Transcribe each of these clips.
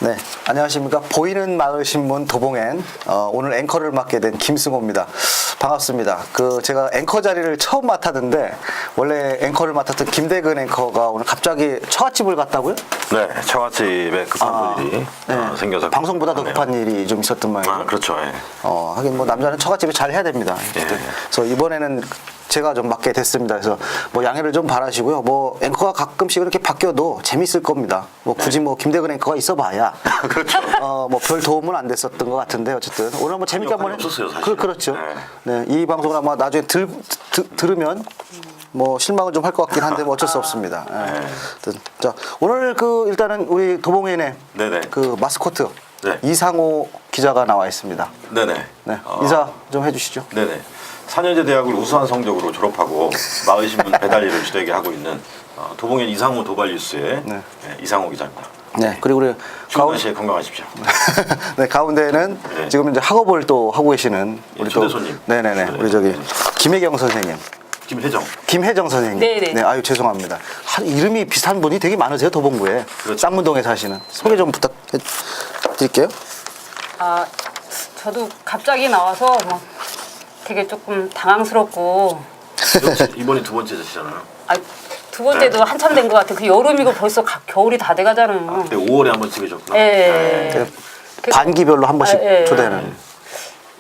네, 안녕하십니까. 보이는 마을 신문 도봉엔 오늘 앵커를 맡게 된 김승호입니다. 반갑습니다. 제가 앵커 자리를 처음 맡았는데 원래 앵커를 맡았던 김대근 앵커가 오늘 갑자기 처갓집을 갔다고요? 네, 처갓집에 급한 일이 생겨서 방송보다 더 가네요. 급한 일이 좀 있었던 모양이에요. 아, 그렇죠. 예. 하긴 뭐 남자는 처갓집을 잘 해야 됩니다. 그래서 이번에는 제가 좀 맡게 됐습니다. 그래서 뭐 양해를 좀 바라시고요. 뭐 앵커가 가끔씩 이렇게 바뀌어도 재밌을 겁니다. 뭐 굳이 뭐 김대근 앵커가 있어봐야 그렇죠. 뭐 별 도움은 안 됐었던 것 같은데 어쨌든 오늘 한번 재밌게 한번 없었어요, 사실. 그렇죠. 네, 이 방송을 아마 나중에 들으면 뭐 실망을 좀 할 것 같긴 한데 뭐 어쩔 수 없습니다. 네. 자, 오늘 일단은 우리 도봉엔의 네네. 마스코트 네. 이상호 기자가 나와 있습니다. 네네. 네, 인사 좀 해주시죠. 네네. 4년제 대학을 우수한 성적으로 졸업하고 마을신문 배달 일을 주되게 하고 있는 도봉엔 이상호 도발뉴스의 이상호 기자입니다. 네, 그리고 우리 추운 날씨에 건강하십시오. 네, 가운데는 네. 지금 이제 학업을 또 하고 계시는 우리 초대 손님. 네네네, 초대 우리 저기 김혜경 선생님. 김혜정 선생님. 네네. 네, 아유 죄송합니다. 이름이 비슷한 분이 되게 많으세요, 도봉구에. 그렇죠. 쌍문동에 사시는. 소개 좀 부탁드릴게요. 저도 갑자기 나와서 막 되게 조금 당황스럽고, 이번이 두 번째시잖아요. 두 번째도 한참 된 것 같아요. 그 여름이고 벌써 겨울이 다 돼가잖아요. 그때 5월에 한 번 찍으셨구나. 예. 반기별로 한 번씩 초대하는.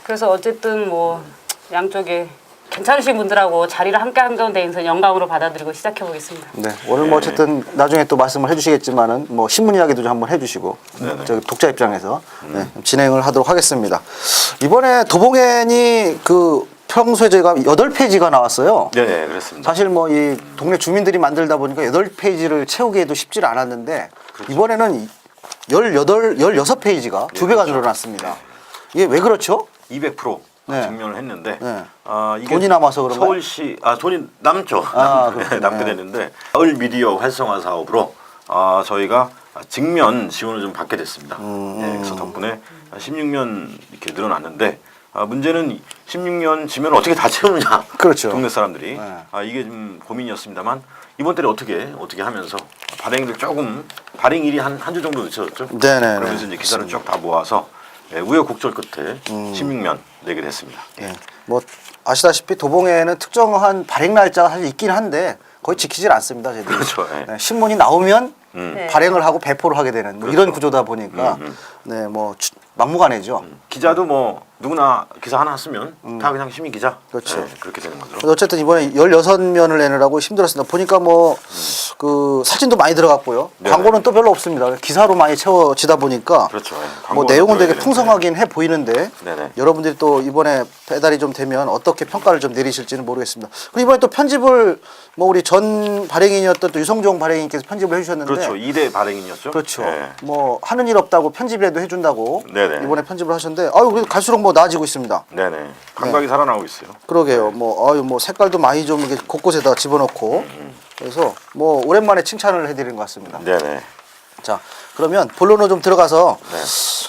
그래서 어쨌든 뭐 양쪽에 괜찮으신 분들하고 자리를 함께 한 가운데에서 영광으로 받아들이고 시작해 보겠습니다. 네, 오늘 뭐 어쨌든 나중에 또 말씀을 해주시겠지만은 뭐 신문 이야기도 좀 한번 해주시고 저기 독자 입장에서 진행을 하도록 하겠습니다. 이번에 도봉엔이 평소에 저희가 8페이지가 나왔어요. 네, 그렇습니다. 사실 뭐 이 동네 주민들이 만들다 보니까 8페이지를 채우기에도 쉽지 않았는데 그렇죠. 이번에는 16페이지가 두 배가 늘어났습니다. 이게 왜 그렇죠? 200% 네. 증명을 했는데 네. 이게 돈이 남아서 그런가요? 서울시 돈이 남죠. 그렇군요. 남게 되는데 마을 미디어 활성화 사업으로 저희가 직면 지원을 좀 받게 됐습니다. 네, 그래서 덕분에 16년 이렇게 늘어났는데 문제는 16년 지면 어떻게 다 채우느냐. 그렇죠. 동네 사람들이 네. 이게 좀 고민이었습니다만 이번 달에 어떻게 하면서 발행들 조금 발행일이 한 주 정도 늦춰졌죠. 네네. 그러면서 이제 기사를 쭉 다 모아서 우여곡절 끝에 16면 내게 됐습니다. 예. 뭐 아시다시피 도봉에는 특정한 발행 날짜가 사실 있긴 한데 거의 지키질 않습니다. 저희들이. 그렇죠. 예. 네, 신문이 나오면 네. 발행을 하고 배포를 하게 되는 뭐 이런 구조다 보니까 네, 뭐 막무가내죠. 기자도 뭐 누구나 기사 하나 쓰면 다 그냥 시민 기자. 그렇죠. 네, 그렇게 되는 거죠. 그래서 어쨌든 이번에 16면을 내느라고 힘들었습니다. 보니까 뭐 사진도 많이 들어갔고요. 네네. 광고는 또 별로 없습니다. 기사로 많이 채워지다 보니까 그렇죠. 예. 뭐 광고가 내용은 되게 들어야 풍성하긴 해 보이는데 네네. 여러분들이 또 이번에 배달이 좀 되면 어떻게 평가를 좀 내리실지는 모르겠습니다. 그리고 이번에 또 편집을 뭐 우리 전 발행인이었던 또 유성종 발행인께서 편집을 해주셨는데 그렇죠. 2대 발행인이었죠. 그렇죠. 예. 뭐 하는 일 없다고 편집이라도 해준다고 네네. 이번에 편집을 하셨는데 그래도 갈수록 뭐 나아지고 있습니다. 네네. 감각이 살아나고 있어요. 그러게요. 뭐 색깔도 많이 좀 이렇게 곳곳에다 집어넣고 그래서 뭐 오랜만에 칭찬을 해드리는 것 같습니다. 네네. 자, 그러면 본론으로 좀 들어가서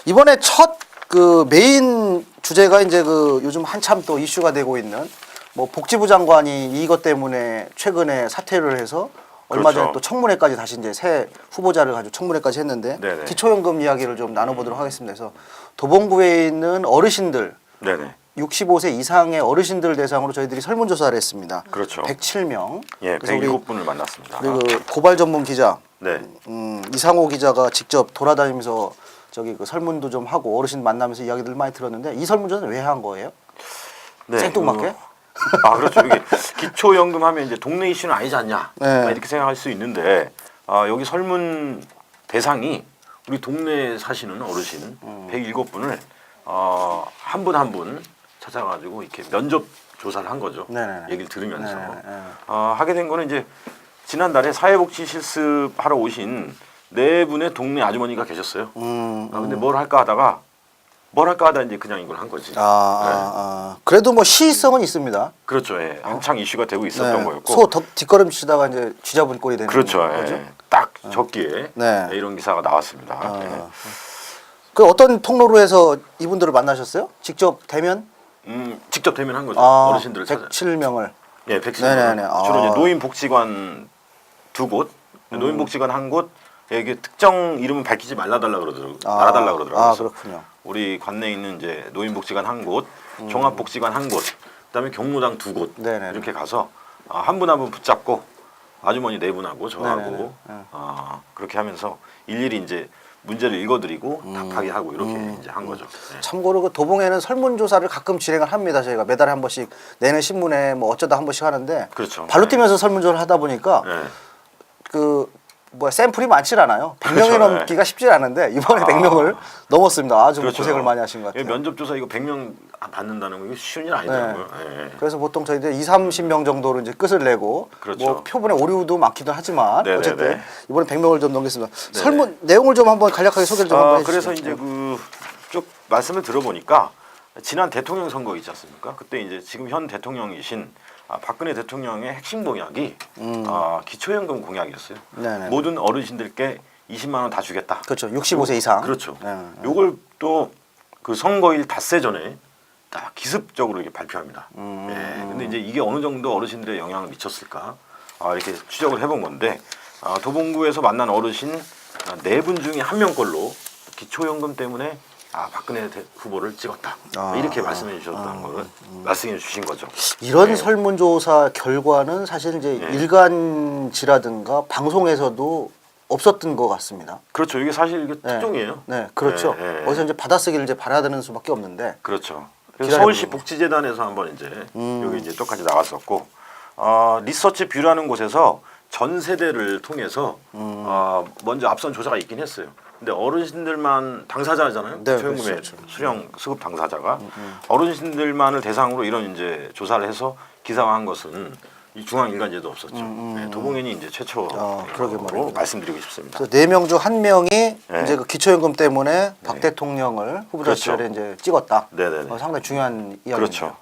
이번에 첫 메인 주제가 이제 요즘 한참 또 이슈가 되고 있는 뭐 복지부 장관이 이것 때문에 최근에 사퇴를 해서 얼마 전에 그렇죠. 또 청문회까지 다시 이제 새 후보자를 가지고 청문회까지 했는데 네네. 기초연금 이야기를 좀 나눠보도록 하겠습니다. 그래서 도봉구에 있는 어르신들 네네. 65세 이상의 어르신들 대상으로 저희들이 설문조사를 했습니다. 그렇죠. 107명. 예, 그래서 우리 107분을 만났습니다. 고발 전문 기자 네. 이상호 기자가 직접 돌아다니면서 설문도 좀 하고 어르신 만나면서 이야기들 많이 들었는데 이 설문조사는 왜 한 거예요? 네. 생뚱맞게? 그렇죠. 이게 기초연금 하면 이제 동네 이슈는 아니지 않냐 네. 이렇게 생각할 수 있는데 여기 설문 대상이 우리 동네에 사시는 어르신 107분을 한 분 한 분 찾아가지고 이렇게 면접 조사를 한 거죠. 네네네. 얘기를 들으면서 네네네. 하게 된 거는 이제 지난달에 사회복지 실습하러 오신 네 분의 동네 아주머니가 계셨어요. 근데 뭘 할까 하다 이제 그냥 이걸 한 거지. 그래도 뭐 시의성은 있습니다. 그렇죠. 예. 한창 이슈가 되고 있었던 거였고. 소 뒷걸음 치다가 이제 쥐잡은 꼴이 되는 그렇죠. 거죠. 예. 딱 적기에 네. 이런 기사가 나왔습니다. 그 어떤 통로로 해서 이분들을 만나셨어요? 직접 대면? 직접 대면한 거죠. 어르신들을 찾아. 107명을. 예, 107명. 네네네. 주로 이제 노인복지관 두 곳, 노인복지관 한 곳, 이게 특정 이름은 밝히지 말아달라 그러더라고요. 그래서 그렇군요. 우리 관내에 있는 이제 노인복지관 한 곳, 종합복지관 한 곳, 그다음에 경로당 2곳 네네네. 이렇게 가서 한 분 한 분 붙잡고 아주머니 4분하고 저하고 네네네. 그렇게 하면서 일일이 이제 문제를 읽어드리고 답하게 하고 이렇게 이제 한 거죠. 네. 참고로 그 도봉에는 설문조사를 가끔 진행을 합니다. 저희가 매달에 한 번씩 내는 신문에 뭐 어쩌다 한 번씩 하는데 그렇죠. 발로 네. 뛰면서 설문조사를 하다 보니까 네. 그 뭐야 샘플이 많질 않아요. 100명이 그렇죠. 넘기가 쉽지 않은데 이번에 100명을 넘었습니다. 아주 그렇죠. 고생을 많이 하신 것 같아요. 면접조사 이거 100명 받는다는 거 이게 쉬운 일 아니더라고요. 네. 그래서 보통 저희들 30명 정도로 이제 끝을 내고 그렇죠. 뭐 표본에 오류도 많기도 하지만 네네네. 어쨌든 이번에 100명을 좀 넘겼습니다. 설문 내용을 좀 한번 간략하게 소개를 좀 한번 해주시죠. 그래서 이제 그 쭉 말씀을 들어보니까 지난 대통령 선거 있지 않습니까? 그때 이제 지금 현 대통령이신 박근혜 대통령의 핵심 공약이 기초연금 공약이었어요. 네네. 모든 어르신들께 20만 원 다 주겠다. 그렇죠. 65세 이상. 그렇죠. 네. 요걸 또 그 선거일 닷새 전에 딱 기습적으로 이렇게 발표합니다. 예. 근데 이제 이게 어느 정도 어르신들의 영향을 미쳤을까? 이렇게 추적을 해본 건데 도봉구에서 만난 어르신 4분 중에 1명꼴로 기초연금 때문에 박근혜 후보를 찍었다. 이렇게 말씀해 주셨다는 걸 말씀해 주신 거죠. 이런 네. 설문조사 결과는 사실 이제 네. 일간지라든가 방송에서도 없었던 것 같습니다. 그렇죠. 이게 사실 이게 네. 특종이에요. 네, 그렇죠. 네, 네. 어디서 이제 받아쓰기를 이제 받아야 되는 수밖에 없는데. 그렇죠. 그래서 기다려보고. 서울시 복지재단에서 한번 이제 여기 이제 똑같이 나왔었고 리서치 뷰라는 곳에서 전 세대를 통해서 먼저 앞선 조사가 있긴 했어요. 근데 어르신들만 당사자잖아요. 네, 최연금의 그렇죠. 수령 수급 당사자가 어르신들만을 대상으로 이런 이제 조사를 해서 기사화한 것은 이 중앙일간지에도 없었죠. 네, 도봉현이 이제 최초로 그러게 말입니다. 말씀드리고 싶습니다. 그래서 4명 중 1명이 이제 그 기초연금 때문에 박 네. 대통령을 후보자 그렇죠. 시절에 이제 찍었다. 네네네. 상당히 중요한 이야기입니다. 그렇죠.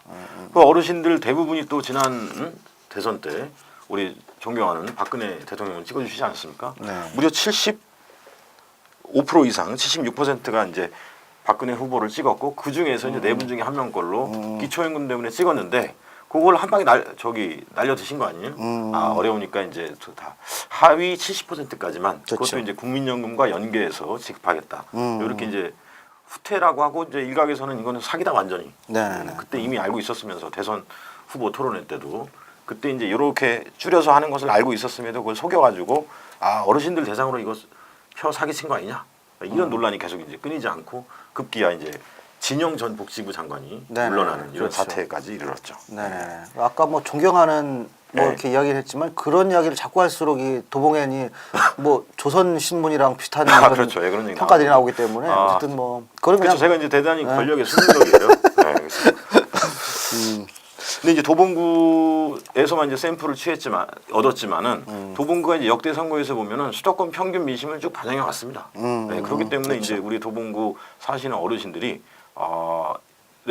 그 어르신들 대부분이 또 지난 대선 때 우리 존경하는 박근혜 대통령을 찍어주시지 않습니까? 네. 무려 75% 이상, 76%가 이제 박근혜 후보를 찍었고 그 중에서 이제 4분 중에 1명꼴로 기초연금 때문에 찍었는데 그걸 한 방에 날려 드신 거 아니에요? 어려우니까 이제 다 하위 70%까지만 그렇죠. 그것도 이제 국민연금과 연계해서 지급하겠다. 이렇게 이제 후퇴라고 하고 이제 일각에서는 이거는 사기다 완전히. 네네네. 그때 이미 알고 있었으면서 대선 후보 토론회 때도 그때 이제 이렇게 줄여서 하는 것을 알고 있었음에도 그걸 속여가지고 어르신들 대상으로 이거 표 사기친 거 아니냐 이런 논란이 계속 이제 끊이지 않고 급기야 이제 진영 전 복지부 장관이 네네. 물러나는 이런 그렇죠. 사태까지 이르렀죠. 네네. 아까 뭐 존경하는 뭐 네. 이렇게 이야기를 했지만 그런 이야기를 자꾸 할수록 이 도봉현이 뭐 조선 신문이랑 비슷한 그런 그렇죠. 예, 그런 얘기 평가들이 나오고. 나오기 때문에 어쨌든 뭐 그런 그렇죠. 그냥 제가 이제 대단히 권력의 수능력이에요. 네, 그래서. 근데 이제 도봉구에서만 이제 샘플을 얻었지만은 도봉구가 이제 역대 선거에서 보면은 수도권 평균 민심을 쭉 반영해 왔습니다. 네, 그렇기 때문에 그렇죠. 이제 우리 도봉구 사시는 어르신들이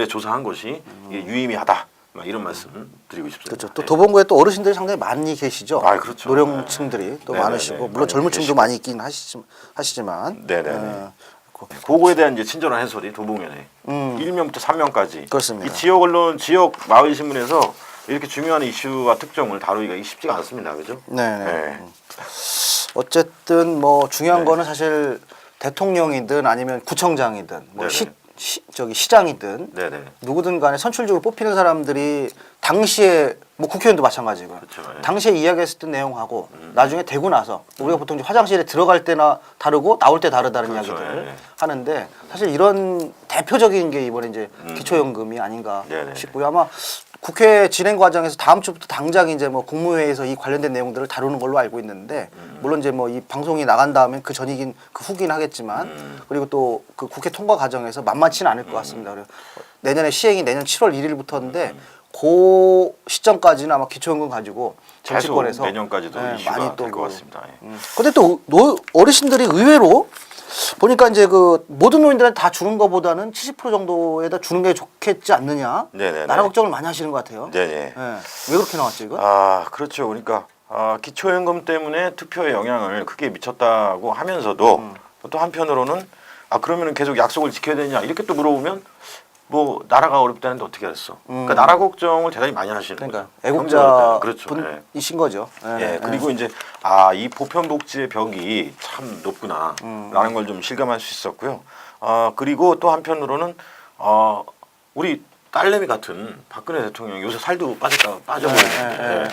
조사한 것이 이게 유의미하다. 막 이런 말씀 드리고 싶습니다. 그렇죠. 또 네. 도봉구에 또 어르신들이 상당히 많이 계시죠. 그렇죠. 노령층들이 또 네네네. 많으시고 물론 많이 젊은층도 계시고. 많이 있긴 하시지만. 네네네. 그거에 대한 이제 친절한 해설이 도봉현에 1명부터 3명까지 그렇습니다. 이 지역 언론, 지역 마을 신문에서 이렇게 중요한 이슈와 특종을 다루기가 쉽지가 않습니다, 그죠? 네네. 네. 어쨌든 뭐 중요한 네. 거는 사실 대통령이든 아니면 구청장이든 뭐 네네. 시장이든 네네. 누구든 간에 선출직으로 뽑히는 사람들이 당시에 뭐 국회의원도 마찬가지고요. 그렇죠. 예. 당시에 이야기했었던 내용하고 나중에 되고 나서 우리가 보통 이제 화장실에 들어갈 때나 다르고 나올 때 다르다는 그렇죠. 이야기들을 예. 하는데 사실 이런 대표적인 게 이번에 이제 기초연금이 아닌가 네네. 싶고요. 아마 국회 진행 과정에서 다음 주부터 당장 이제 뭐 국무회의에서 이 관련된 내용들을 다루는 걸로 알고 있는데 물론 이제 뭐 이 방송이 나간 다음에 그 전이긴 그 후긴 하겠지만 그리고 또 그 국회 통과 과정에서 만만치는 않을 것 같습니다. 그래서 내년에 시행이 내년 7월 1일부터인데 그 시점까지는 아마 기초연금 가지고 계속 정치권에서 내년까지도 예, 이슈가 많이 또 될 것 그 같습니다. 예. 근데 또 어르신들이 의외로 보니까 이제 그 모든 노인들한테 다 주는 것보다는 70% 정도에다 주는 게 좋겠지 않느냐. 네네네. 나라 걱정을 많이 하시는 것 같아요. 네네. 예. 왜 그렇게 나왔죠 이거? 그렇죠. 그러니까 기초연금 때문에 투표에 영향을 크게 미쳤다고 하면서도 또 한편으로는 그러면은 계속 약속을 지켜야 되냐 이렇게 또 물어보면 뭐 나라가 어렵다는데 어떻게 했어? 그러니까 나라 걱정을 대단히 많이 하시는 그러니까 거죠. 경제 어렵다. 애국자 그렇죠. 예. 분이신 거죠. 예, 그리고 이제 이 보편복지의 벽이 참 높구나라는 걸 좀 실감할 수 있었고요. 그리고 또 한편으로는 우리 딸내미 같은 박근혜 대통령 요새 살도 빠져버리는데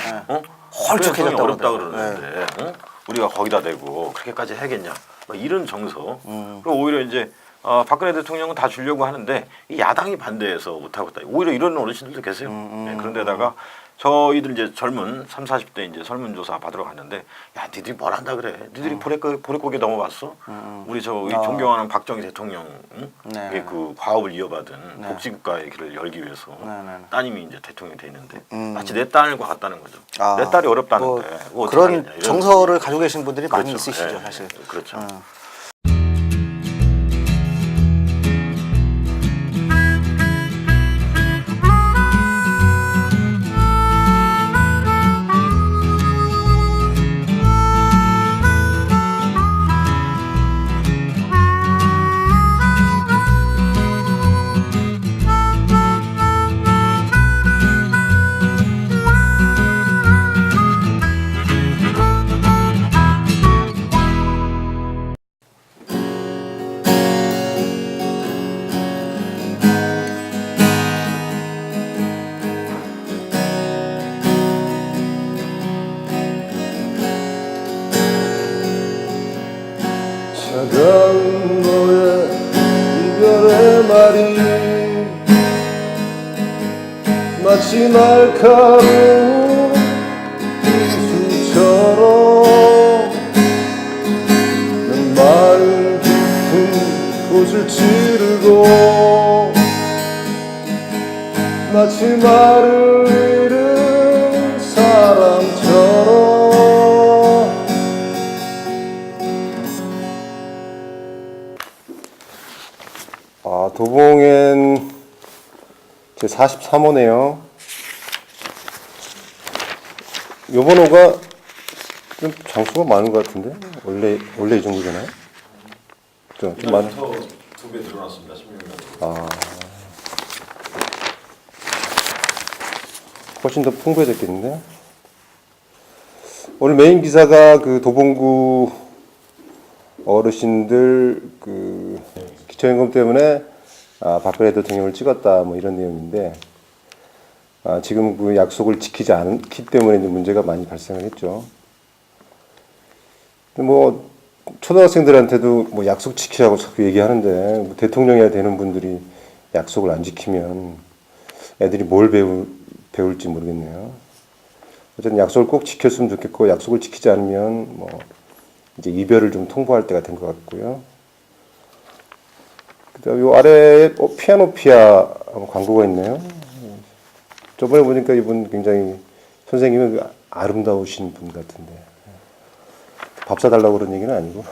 헐쭉해졌다고 어렵다 그러더라고요. 그러는데 우리가 거기다 대고 그렇게까지 해야겠냐? 막 이런 정서. 그리고 오히려 이제 박근혜 대통령은 다 주려고 하는데 이 야당이 반대해서 못하고 있다. 오히려 이런 어르신들도 계세요. 네, 그런데다가 저희들 이제 젊은 30, 40대 이제 설문조사 받으러 갔는데 야 니들이 뭘 한다 그래. 니들이 보릿고개 넘어봤어. 우리 존경하는 박정희 대통령 네. 그 과업을 이어받은 복지국가의 길을 열기 위해서 따님이 이제 대통령이 돼 있는데 마치 내 딸과 같다는 거죠. 내 딸이 어렵다는데 뭐 어떻게 그런 하겠냐, 이런 정서를 가지고 계신 분들이 많이 그렇죠. 있으시죠, 예, 사실. 그렇죠. 차가운 너의 이별의 말이 마치 날카로운 비수처럼 난 마음 깊은 곳을 찌르고 마치 말을 잃은 사람처럼 도봉엔 제 43호네요. 요번 호가 좀 장수가 많은 것 같은데 원래 이 정도잖아요. 좀 많은. 2배 늘어났습니다. 16년. 훨씬 더 풍부해졌겠는데. 오늘 메인 기사가 그 도봉구 어르신들 그 기초연금 때문에 박근혜 대통령을 찍었다 뭐 이런 내용인데 지금 그 약속을 지키지 않기 때문에 이제 문제가 많이 발생을 했죠. 뭐 초등학생들한테도 뭐 약속 지키라고 자꾸 얘기하는데 뭐 대통령이야 되는 분들이 약속을 안 지키면 애들이 뭘 배울지 모르겠네요. 어쨌든 약속을 꼭 지켰으면 좋겠고 약속을 지키지 않으면 뭐 이제 이별을 좀 통보할 때가 된 것 같고요. 그다음 요 아래에 피아노피아 광고가 있네요. 저번에 보니까 이분 굉장히 선생님은 아름다우신 분 같은데 밥 사달라고 그런 얘기는 아니고.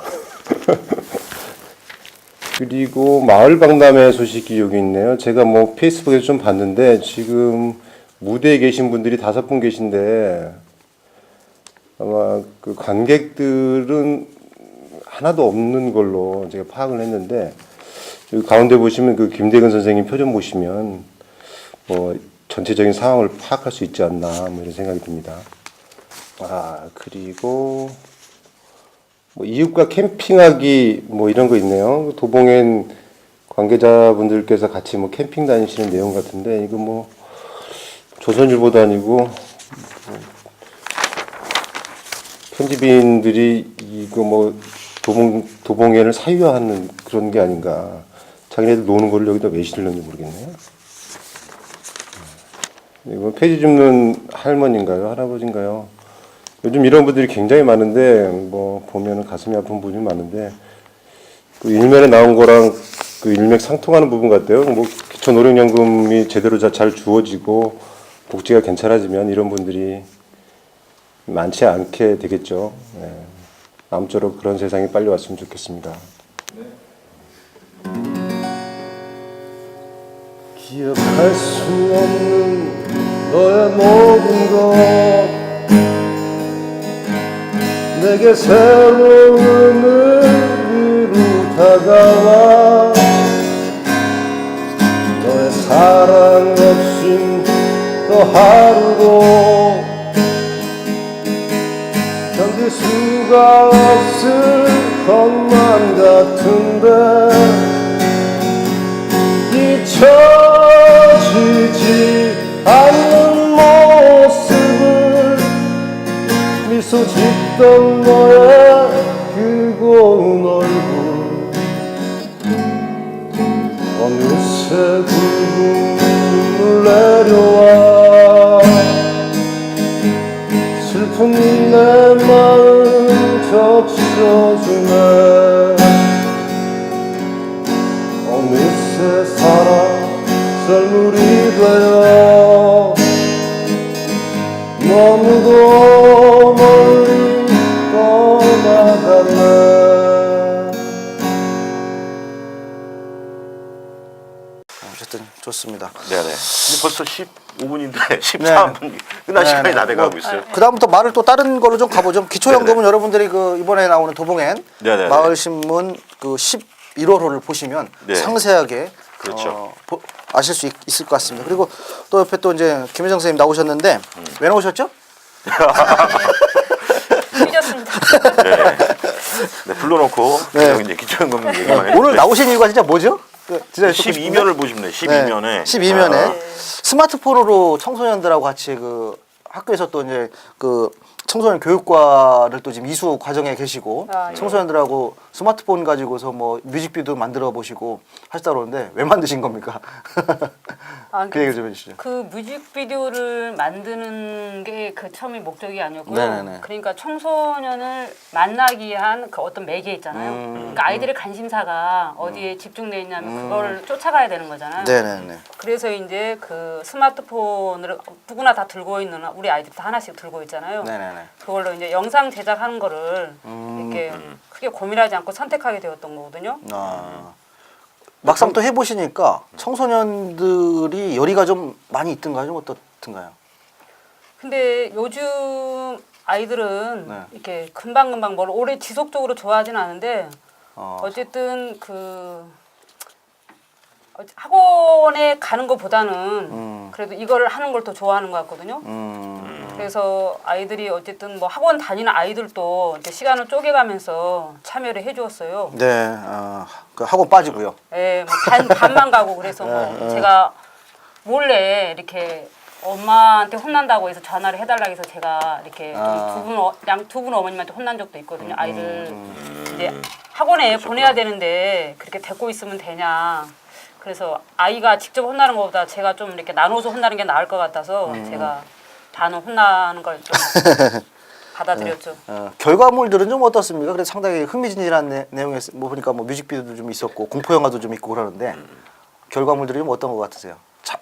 그리고 마을 박람회 소식이 여기 있네요. 제가 뭐 페이스북에서 좀 봤는데 지금 무대에 계신 분들이 5분 계신데 아마 그 관객들은 하나도 없는 걸로 제가 파악을 했는데 여기 가운데 보시면 그 김대근 선생님 표정 보시면 뭐 전체적인 상황을 파악할 수 있지 않나 뭐 이런 생각이 듭니다. 그리고 뭐 이웃과 캠핑하기 뭐 이런 거 있네요. 도봉엔 관계자분들께서 같이 뭐 캠핑 다니시는 내용 같은데 이거 뭐 조선일보도 아니고 편집인들이 이거 뭐 도봉엔을 사유화하는 그런 게 아닌가. 자기네들 노는 걸 여기다 왜 실렸는지 모르겠네요. 이건 폐지 줍는 할머니인가요? 할아버지인가요? 요즘 이런 분들이 굉장히 많은데 뭐 보면은 가슴이 아픈 분이 많은데 그 일면에 나온 거랑 그 일맥상통하는 부분 같아요. 뭐 기초노령연금이 제대로 잘 주어지고 복지가 괜찮아지면 이런 분들이 많지 않게 되겠죠. 네. 아무쪼록 그런 세상이 빨리 왔으면 좋겠습니다. 기억할 수 없는 너의 모든 것 내게 새로운 의미로 다가와 너의 사랑 없인 또 하루도 견딜 수가 없을 것만 같은데 잊혀지지 않는 모습을 미소 짓던 너의 그 고운 얼굴 어느새 붉은 눈물 내려와 슬픈 내 마음 적셔주네 어느새 사랑 썰물이 되어 너무도 멀리 떠나갔네. 어쨌든 좋습니다. 네네. 근데 벌써 15분인데 14분 끝날 네, 시간이 네. 다 돼가고 있어요. 그 다음부터 말을 또 다른 걸로 좀 가보죠. 기초연금은 네네. 여러분들이 그 이번에 나오는 도봉엔 네네네. 마을신문 그 11호를 보시면 네. 상세하게 그렇죠. 아실 수 있을 것 같습니다. 그리고 또 옆에 또 이제 김혜정 선생님 나오셨는데 왜 나오셨죠? 삐졌습니다. 네, 불러놓고 네. 여기 이제 기초연금 얘기만 했는데 오늘 나오신 이유가 진짜 뭐죠? 진짜 12면을 보시면 12면에 12면에 스마트폰으로 청소년들하고 같이 그 학교에서 또 이제 그 청소년 교육과를 또 지금 이수 과정에 계시고 아, 예. 청소년들하고 스마트폰 가지고서 뭐 뮤직비디오 만들어 보시고 하시다 그러는데 왜 만드신 겁니까? 아, 그 얘기 좀 해주시죠. 그 뮤직비디오를 만드는 게 그 처음에 목적이 아니었고요. 네네네. 그러니까 청소년을 만나기 위한 그 어떤 매개 있잖아요. 그러니까 아이들의 관심사가 어디에 집중돼 있냐면 그걸 쫓아가야 되는 거잖아요. 네네네. 그래서 이제 그 스마트폰을 누구나 다 들고 있는 우리 아이들이 다 하나씩 들고 있잖아요. 네네네. 그걸로 이제 영상 제작하는 거를 이렇게 크게 고민하지 않고 선택하게 되었던 거거든요. 아. 막상 또 해보시니까 청소년들이 열의가 좀 많이 있던가요? 좀 어떻든가요? 근데 요즘 아이들은 네. 이렇게 금방금방 뭘 오래 지속적으로 좋아하지는 않은데 어. 어쨌든 그 학원에 가는 것보다는 그래도 이걸 하는 걸 더 좋아하는 것 같거든요. 그래서 아이들이 어쨌든 뭐 학원 다니는 아이들도 이제 시간을 쪼개가면서 참여를 해주었어요. 네, 그 학원 빠지고요. 예, 뭐 반만 가고 그래서 뭐 제가 몰래 이렇게 엄마한테 혼난다고 해서 전화를 해달라고 해서 제가 이렇게 두 분 어머님한테 혼난 적도 있거든요. 아이를 이제 학원에 보내야 되는데 그렇게 데리고 있으면 되냐. 그래서 아이가 직접 혼나는 것보다 제가 좀 이렇게 나눠서 혼나는 게 나을 것 같아서 제가 단어 혼나는 걸 좀 받아들였죠. 결과물들은 좀 어떻습니까? 그래서 상당히 흥미진진한 내용이 뭐 보니까 뭐 뮤직비디오도 좀 있었고 공포 영화도 좀 있고 그러는데 결과물들이 좀 어떤 것 같으세요?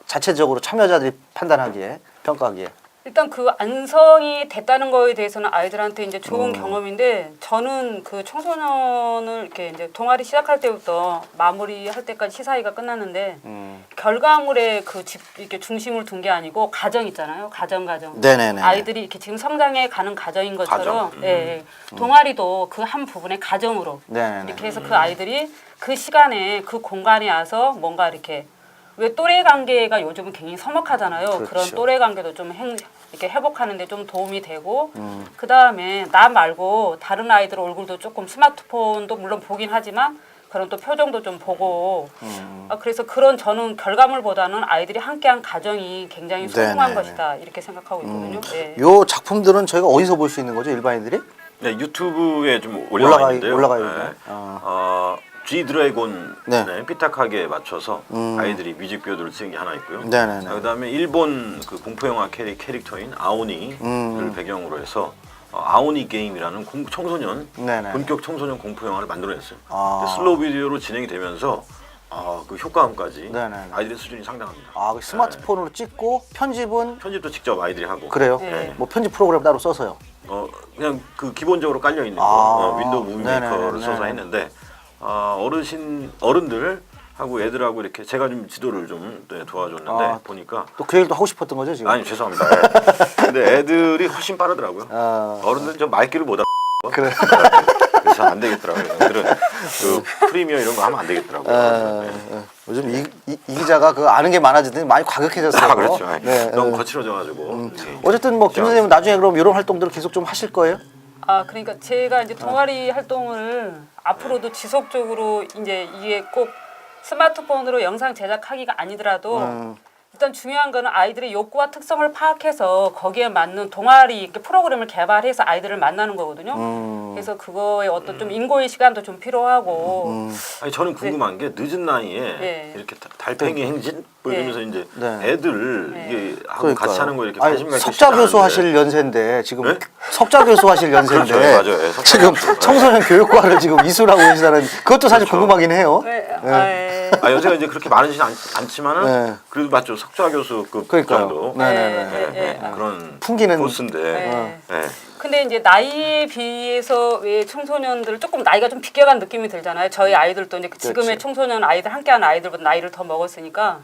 자체적으로 참여자들이 판단하기에 평가하기에. 일단 그 안성이 됐다는 거에 대해서는 아이들한테 이제 좋은 경험인데 저는 그 청소년을 이렇게 이제 동아리 시작할 때부터 마무리할 때까지 시사회가 끝났는데 결과물에 그 이렇게 중심을 둔 게 아니고 가정 있잖아요. 가정. 네네네. 아이들이 이렇게 지금 성장해 가는 가정인 것처럼 예, 동아리도 그 한 부분의 가정으로 네네네. 이렇게 해서 그 아이들이 그 시간에 그 공간에 와서 뭔가 이렇게 왜 또래 관계가 요즘은 굉장히 서먹하잖아요. 그렇죠. 그런 또래 관계도 좀 이렇게 회복하는데 좀 도움이 되고 그 다음에 나 말고 다른 아이들 얼굴도 조금 스마트폰도 물론 보긴 하지만 그런 또 표정도 좀 보고 그래서 그런 저는 결과물보다는 아이들이 함께한 가정이 굉장히 소중한 네네네. 것이다 이렇게 생각하고 있거든요. 예. 요 작품들은 저희가 어디서 볼 수 있는 거죠, 일반인들이? 네, 유튜브에 좀 올라가 있는데요. 올라가요. G 드래곤 네. 네, 삐딱하게 맞춰서 아이들이 뮤직비디오를 찍은 게 하나 있고요. 네네네. 그다음에 일본 그 공포 영화 캐릭터인 아오니를 배경으로 해서 아오니 게임이라는 청소년 네네. 본격 청소년 공포 영화를 만들어냈어요. 아. 근데 슬로우 비디오로 진행이 되면서 그 효과음까지 네네네. 아이들의 수준이 상당합니다. 그 스마트폰으로 찍고 편집은 편집도 직접 아이들이 하고. 그래요? 네. 뭐 편집 프로그램 따로 써서요? 그냥 그 기본적으로 깔려 있는 거 윈도우 무비 메이커를 네네네. 써서 했는데 어른들 하고 애들하고 이렇게 제가 좀 지도를 좀 도와줬는데 보니까 또 그 얘기도 하고 싶었던 거죠 지금? 아니 죄송합니다. 예. 근데 애들이 훨씬 빠르더라고요. 어른들은 좀 말귀를 못 알아. 그래. 그래서 잘 안 되겠더라고요. 얘들은 그 프리미어 이런 거 하면 안 되겠더라고요. 요즘 이 기자가 그 아는 게 많아지더니 많이 과격해졌어요. 아, 그렇죠. 네, 너무 거칠어져가지고. 어쨌든 뭐 김 선생님 나중에 그럼 이런 활동들을 계속 좀 하실 거예요? 아 그러니까 제가 이제 동아리 활동을 앞으로도 지속적으로 이제 이게 꼭 스마트폰으로 영상 제작하기가 아니더라도 일단 중요한 거는 아이들의 욕구와 특성을 파악해서 거기에 맞는 동아리 이렇게 프로그램을 개발해서 아이들을 만나는 거거든요. 그래서 그거에 어떤 좀 인고의 시간도 좀 필요하고 아니 저는 궁금한 게 늦은 나이에 네. 이렇게 달팽이 행진 보이면서 이제 네. 애들 이게 하고 같이 하는 거 이렇게 아니, 관심 갖기 석자 쉽지 교수 않은데. 하실 연세인데 지금 네? 석자 교수 하실 연세인데 그렇죠. 맞아요. 석자 지금 교수. 청소년 교육과를 지금 이수하고 계시다는 그것도 사실 그렇죠. 궁금하긴 해요. 네. 아 연세가 이제 그렇게 많으시진 않지만은 네. 그래도 맞죠. 석좌 교수급 그러니까요. 정도 네네네. 그런 풍기는 코스인데. 네. 네. 근데 이제 나이에 비해서 왜 청소년들 조금 나이가 좀 비껴간 느낌이 들잖아요. 저희 아이들도 이제 지금의 청소년 아이들 함께하는 아이들보다 나이를 더 먹었으니까.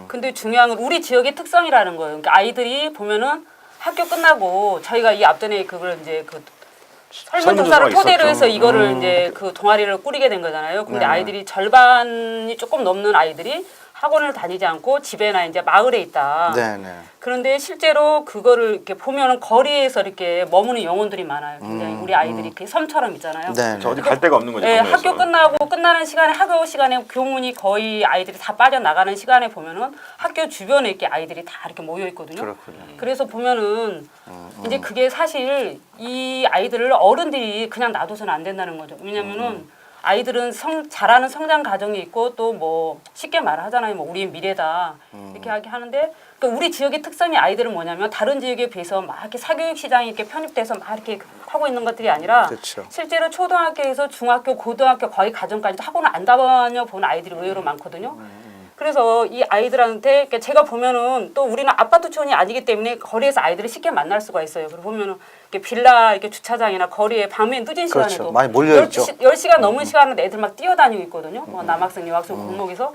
근데 중요한 건 우리 지역의 특성이라는 거예요. 그러니까 아이들이 보면은 학교 끝나고 저희가 이 앞전에 그걸 이제 그 설문조사를 설문조사가 토대로 해서 있었죠. 이거를 이제 그 동아리를 꾸리게 된 거잖아요. 근데 네. 아이들이 절반이 조금 넘는 아이들이 학원을 다니지 않고 집에나 이제 마을에 있다. 네네. 그런데 실제로 그거를 이렇게 보면은 거리에서 이렇게 머무는 영혼들이 많아요. 굉장히 우리 아이들이 이렇게 섬처럼 있잖아요. 네. 저 어디 갈 데가 없는 거죠. 네, 동네에서. 학교 끝나고 끝나는 시간에 학교 시간에 교문이 거의 아이들이 다 빠져나가는 시간에 보면은 학교 주변에 이렇게 아이들이 다 이렇게 모여 있거든요. 그렇군요. 그래서 보면은 이제 그게 사실 이 아이들을 어른들이 그냥 놔둬서는 안 된다는 거죠. 왜냐면은 아이들은 자라는 성장 과정이 있고 또 뭐 쉽게 말하잖아요. 뭐 우리의 미래다 이렇게 하는데 그러니까 우리 지역의 특성이 아이들은 뭐냐면 다른 지역에 비해서 막 이렇게 사교육 시장이 이렇게 편입돼서 막 이렇게 하고 있는 것들이 아니라 그렇죠. 실제로 초등학교에서 중학교, 고등학교 거의 가정까지도 학원을 안 다녀본 아이들이 의외로 많거든요. 그래서 이 아이들한테 그러니까 제가 보면은 또 우리는 아파트촌이 아니기 때문에 거리에서 아이들을 쉽게 만날 수가 있어요. 그리고 보면은 이렇게 빌라 이렇게 주차장이나 거리에 밤에 늦은 그렇죠. 시간에도 많이 몰려 있죠. 10시간 넘은 시간은 애들 막 뛰어다니고 있거든요. 뭐 남학생, 여학생 골목에서.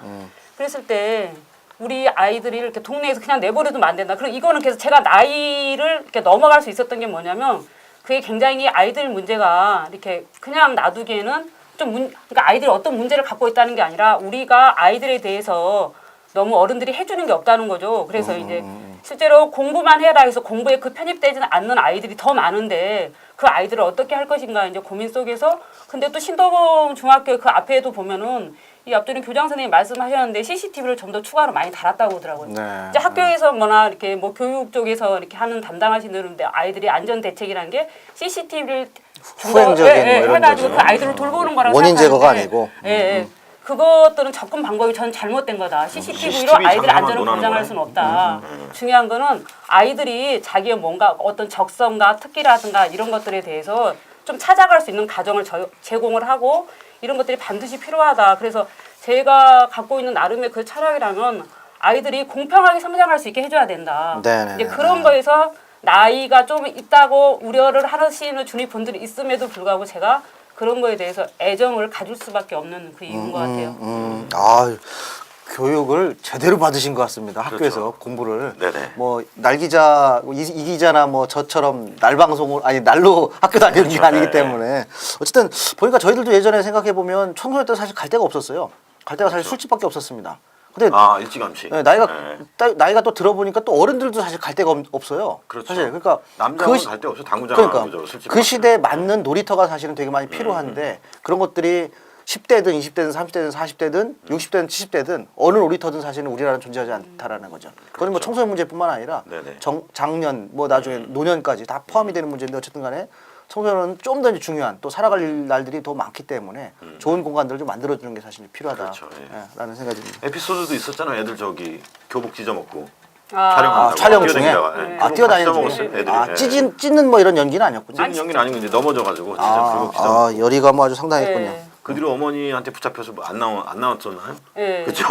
그랬을 때 우리 아이들이 이렇게 동네에서 그냥 내버려두면 안 된다. 그리고 이거는 계속 제가 나이를 이렇게 넘어갈 수 있었던 게 뭐냐면 그게 굉장히 아이들 문제가 이렇게 그냥 놔두기에는 그러니까 아이들이 어떤 문제를 갖고 있다는 게 아니라 우리가 아이들에 대해서 너무 어른들이 해주는 게 없다는 거죠. 그래서 이제 실제로 공부만 해라 해서 공부에 그 편입되지는 않는 아이들이 더 많은데 그 아이들을 어떻게 할 것인가 이제 고민 속에서 근데 또 신도범 중학교 그 앞에도 보면은 이 앞전에 교장 선생님 말씀하셨는데 CCTV를 좀 더 추가로 많이 달았다고 하더라고요. 네. 이제 학교에서 뭐나 이렇게 뭐 교육 쪽에서 이렇게 하는 담당하시는데 아이들이 안전 대책이라는 게 CCTV를 후행적인 뭐 이런 해가지고 거죠. 그 아이들을 돌보는 거라고 원인 제거가 생각하는데 아니고. 예, 예. 그것들은 접근 방법이 저는 잘못된 거다. CCTV로 CCTV 아이들 장난만 안전을 논하는 보장할 거네. 수는 없다. 중요한 거는 아이들이 자기의 뭔가 어떤 적성과 특기라든가 이런 것들에 대해서 좀 찾아갈 수 있는 가정을 제공을 하고 이런 것들이 반드시 필요하다. 그래서 제가 갖고 있는 나름의 그 철학이라면 아이들이 공평하게 성장할 수 있게 해줘야 된다. 네네. 이제 그런 거에서 나이가 좀 있다고 우려를 하시는 주니분들이 있음에도 불구하고 제가 그런 거에 대해서 애정을 가질 수밖에 없는 그 이유인 것 같아요. 아 교육을 제대로 받으신 것 같습니다. 학교에서 그렇죠. 공부를. 네네. 뭐 날 기자 이 기자나 뭐 저처럼 날 방송을 아니 날로 학교 다니는 게 아니기 때문에 어쨌든 보니까 저희들도 예전에 생각해 보면 청소년 때 사실 갈 데가 없었어요. 갈 데가 사실 술집밖에 없었습니다. 근데 일찌감치. 네, 나이가 또 들어보니까 또 어른들도 사실 갈 데가 없어요. 그렇죠. 사실 그러니까 남자는 갈 데가 없어. 당구장 그러니까 안 가죠. 술집 그 밖에. 시대에 맞는 놀이터가 사실은 되게 많이 필요한데 그런 것들이 10대든 20대든 30대든 40대든 60대든 70대든 어느 놀이터든 사실은 우리나라는 존재하지 않다라는 거죠. 그건 뭐 청소년 문제뿐만 아니라 네네. 장년 뭐 나중에 노년까지 다 포함이 되는 문제인데 어쨌든 간에 청소년은 좀 더 중요한 또 살아갈 날들이 더 많기 때문에 좋은 공간들을 좀 만들어주는 게 사실 필요하다. 그렇죠, 예. 라는 생각이 듭니다. 에피소드도 있었잖아요. 애들 저기 교복 찢어먹고 아, 촬영한다고. 촬영 중에 뛰어다니다가. 뛰어다니는 찢어먹었어요, 중에 애들이. 예. 찢는 뭐 이런 연기는 아니었군요. 찢는 연기는 아니고 이제 넘어져가지고 진짜 교복 찢어. 열의가 뭐 아주 상당했군요. 네. 그 뒤로 어머니한테 붙잡혀서 안 나왔었나요? 네. 그렇죠.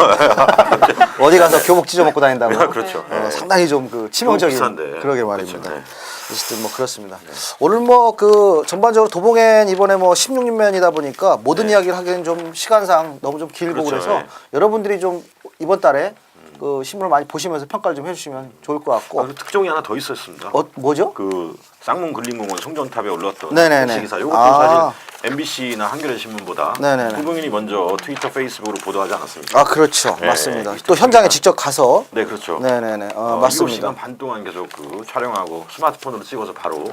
어디 가서 교복 찢어 먹고 다닌다고. 그렇죠. 상당히 좀 그 치명적인 비싼데. 그러게 말입니다. 그렇죠. 네. 어쨌든 뭐 그렇습니다. 오늘 뭐 그 전반적으로 도봉엔 이번에 뭐 16년이다 보니까 모든 이야기를 하기는 좀 시간상 너무 좀 길고 그렇죠. 그래서 네. 여러분들이 좀 이번 달에 그 신문을 많이 보시면서 평가를 좀 해주시면 좋을 것 같고. 그리고 특종이 하나 더 있었습니다. 뭐죠? 그 쌍문 근린공원 송전탑에 올랐던 네네네. 기사. 이것도 아. 사실 MBC나 한겨레 신문보다 네네네. 부부인이 먼저 트위터, 페이스북으로 보도하지 않았습니까? 아 그렇죠, 네, 맞습니다. 네, 또 현장에 직접 가서 네, 그렇죠. 네네네, 맞습니다. 맞습니다. 7시간 반 동안 계속 그 촬영하고 스마트폰으로 찍어서 바로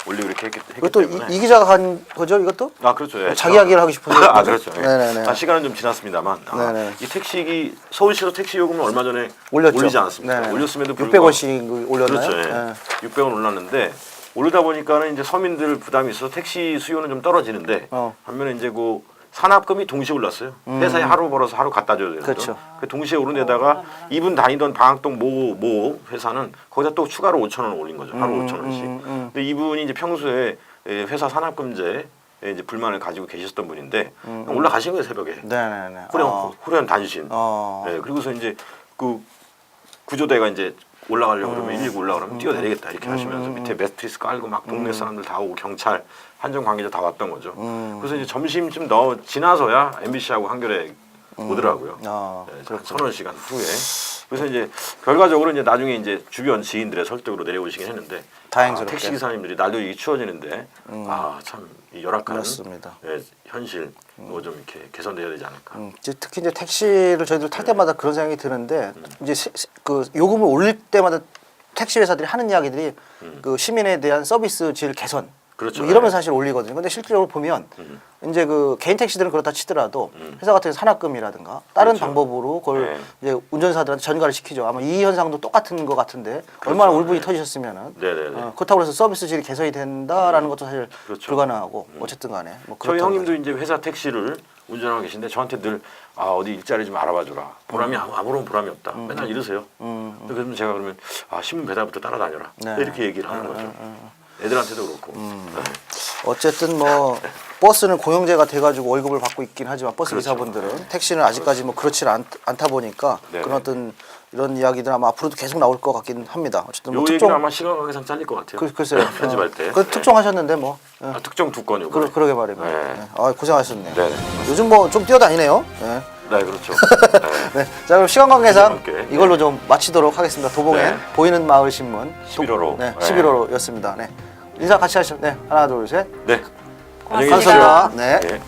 올리고 이렇게 했기 이것도 때문에. 이 기자가 한 거죠, 이것도? 아 그렇죠. 예, 자기 이야기를 하고 싶은 아 거죠? 그렇죠. 예. 네네네. 시간은 좀 지났습니다만 네네. 이 택시기 서울시도 택시 요금을 얼마 전에 올렸죠. 올리지 않았습니까? 네네. 올렸음에도 불구하고 600원씩 올렸나요? 그렇죠. 예. 네. 600원 올랐는데 오르다 보니까는 이제 서민들 부담이 있어서 택시 수요는 좀 떨어지는데 반면에 이제 그 산업금이 동시에 올랐어요. 회사에 하루 벌어서 하루 갖다 줘야 되는 그렇죠. 그 동시에 오른 데다가 이분 다니던 방학동 모 회사는 거기다 또 추가로 5,000원 올린 거죠. 하루 5,000원씩. 근데 이분이 이제 평소에 회사 산업금제에 이제 불만을 가지고 계셨던 분인데 올라가신 거예요, 새벽에. 네네네. 후련 단신. 네, 그리고서 이제 그 구조대가 이제 올라가려고 그러면 119 올라가려면 뛰어내리겠다 이렇게 하시면서 밑에 매트리스 깔고 막 동네 사람들 다 오고 경찰 한정 관계자 다 왔던 거죠. 그래서 이제 점심쯤 지나서야 MBC하고 한겨레 오더라고요. 네, 한 서너 시간 후에. 그래서 이제 결과적으로 이제 나중에 이제 주변 지인들의 설득으로 내려오시긴 했는데 다행스럽게. 택시 기사님들이 날도 이게 추워지는데 참 열악한 그렇습니다. 현실 뭐 좀 이렇게 개선돼야 되지 않을까. 이제 특히 이제 택시를 저희들 탈 때마다 그런 생각이 드는데 이제 그 요금을 올릴 때마다 택시 회사들이 하는 이야기들이 그 시민에 대한 서비스 질 개선 그렇죠. 뭐 이러면 사실 올리거든요. 근데 실질적으로 보면 이제 그 개인 택시들은 그렇다 치더라도 회사 같은 경우 산학금이라든가 다른 그렇죠. 방법으로 그걸 네. 이제 운전사들한테 전가를 시키죠. 아마 이 현상도 똑같은 것 같은데 얼마나 울분이 터지셨으면은 네네네. 그렇다고 해서 서비스 질이 개선이 된다라는 것도 사실 그렇죠. 불가능하고 어쨌든 간에 뭐 저희 그렇다는 형님도 이제 회사 택시를 운전하고 계신데 저한테 늘 어디 일자리 좀 알아봐줘라. 보람이 아무런 보람이 없다. 맨날 이러세요. 그러면 제가 그러면 신문 배달부터 따라다녀라. 네. 이렇게 얘기를 하는 거죠. 애들한테도 그렇고. 네. 어쨌든 뭐 버스는 공영제가 돼가지고 월급을 받고 있긴 하지만 버스 그렇죠. 기사분들은 택시는 아직까지 뭐 그렇지 않다 보니까 네네. 그런 어떤 이런 이야기들 아마 앞으로도 계속 나올 것 같긴 합니다. 어쨌든 요 뭐 얘기는 특종 아마 시간관계상 잘릴 것 같아요. 글쎄요. 네, 편집할 때. 그 특종하셨는데 뭐 특정 두 건 요번에. 그러게 말입니다. 네. 네. 아 고생하셨네요. 네. 요즘 뭐 좀 뛰어다니네요. 네. 네, 그렇죠. 네. 자 그럼 시간 관계상 함께. 이걸로 좀 마치도록 하겠습니다. 도봉의 네. 보이는 마을 신문 11호로. 네, 네. 11호로였습니다. 네. 인사 같이 하시죠. 네. 하나 둘 셋. 네. 안녕히 고맙습니다. 계십시오. 감사합니다. 네. 네.